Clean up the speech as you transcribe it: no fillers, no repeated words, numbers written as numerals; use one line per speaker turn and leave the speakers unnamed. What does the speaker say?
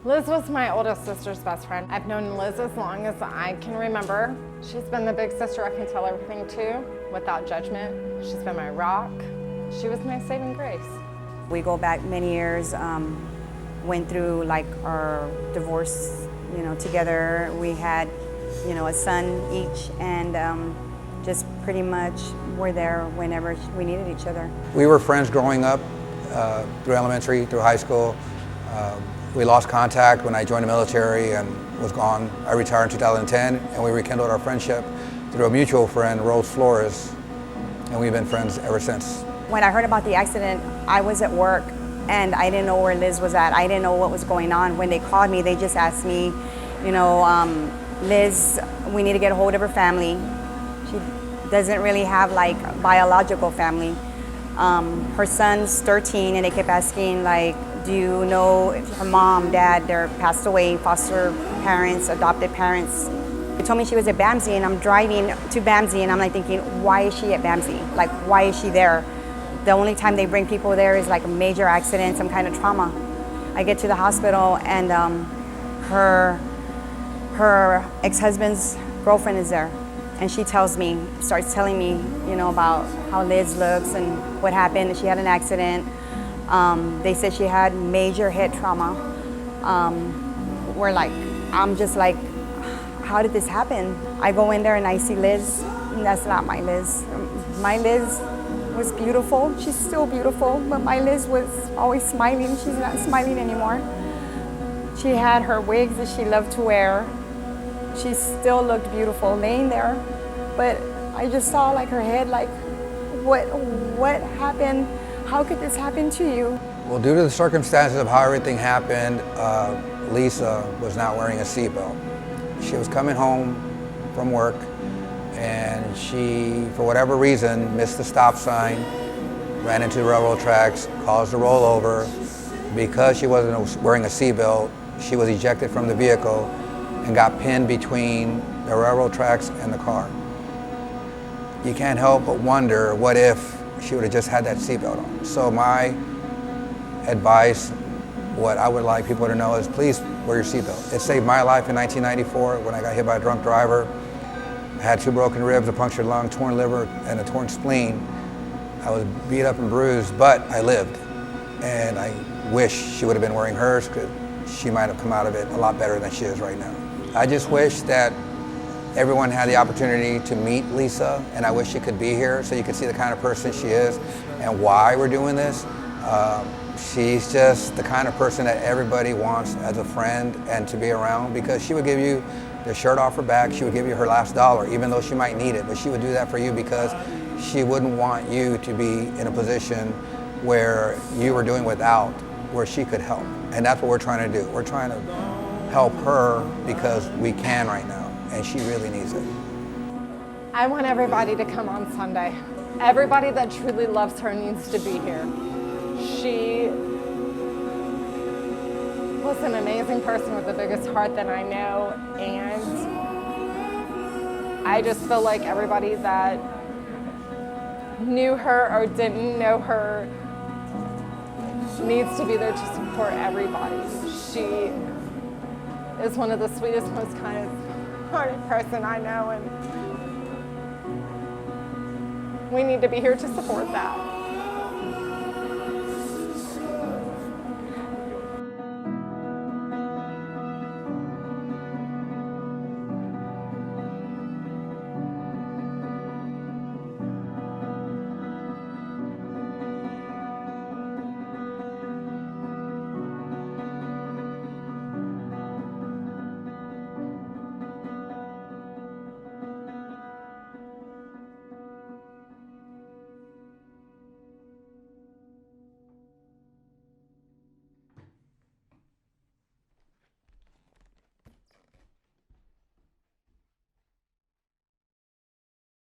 Liz was my oldest sister's best friend. I've known Liz as long as I can remember. She's been the big sister I can tell everything to without judgment. She's been my rock. She was my saving grace.
We go back many years, went through like our divorce, together. We had, a son each, and just pretty much were there whenever we needed each other.
We were friends growing up, through elementary, through high school. We lost contact when I joined the military and was gone. I retired in 2010, and we rekindled our friendship through a mutual friend, Rose Flores, and we've been friends ever since.
When I heard about the accident, I was at work, and I didn't know where Liz was at. I didn't know what was going on. When they called me, they just asked me, Liz, we need to get a hold of her family. She doesn't really have like a biological family. Her son's 13, and they kept asking, like, do you know if her mom, dad, they're passed away, foster parents, adopted parents? They told me she was at BAMSI, and I'm driving to BAMSI, and I'm like thinking, why is she at BAMSI? Like, why is she there? The only time they bring people there is like a major accident, some kind of trauma. I get to the hospital, and her ex-husband's girlfriend is there. And she starts telling me, about how Liz looks and what happened. She had an accident. They said she had major head trauma. I'm just like, how did this happen? I go in there and I see Liz, and that's not my Liz. My Liz was beautiful. She's still beautiful, but my Liz was always smiling. She's not smiling anymore. She had her wigs that she loved to wear. She still looked beautiful laying there, but I just saw like her head, like, what happened? How could this happen to you?
Well, due to the circumstances of how everything happened, Lisa was not wearing a seatbelt. She was coming home from work, and she, for whatever reason, missed the stop sign, ran into the railroad tracks, caused a rollover. Because she wasn't wearing a seatbelt, she was ejected from the vehicle and got pinned between the railroad tracks and the car. You can't help but wonder, what if she would have just had that seatbelt on? So my advice, what I would like people to know is, please wear your seatbelt. It saved my life in 1994 when I got hit by a drunk driver. I had 2 broken ribs, a punctured lung, torn liver, and a torn spleen. I was beat up and bruised, but I lived. And I wish she would have been wearing hers, because she might have come out of it a lot better than she is right now. I just wish that everyone had the opportunity to meet Lisa, and I wish she could be here so you could see the kind of person she is and why we're doing this. She's just the kind of person that everybody wants as a friend and to be around, because she would give you the shirt off her back, she would give you her last dollar, even though she might need it, but she would do that for you because she wouldn't want you to be in a position where you were doing without, where she could help. And that's what we're trying to do. We're trying to help her because we can right now, and she really needs it.
I want everybody to come on Sunday. Everybody that truly loves her needs to be here. She was an amazing person with the biggest heart that I know, and I just feel like everybody that knew her or didn't know her needs to be there to support everybody. She is one of the sweetest, most kind-hearted person I know, and we need to be here to support that.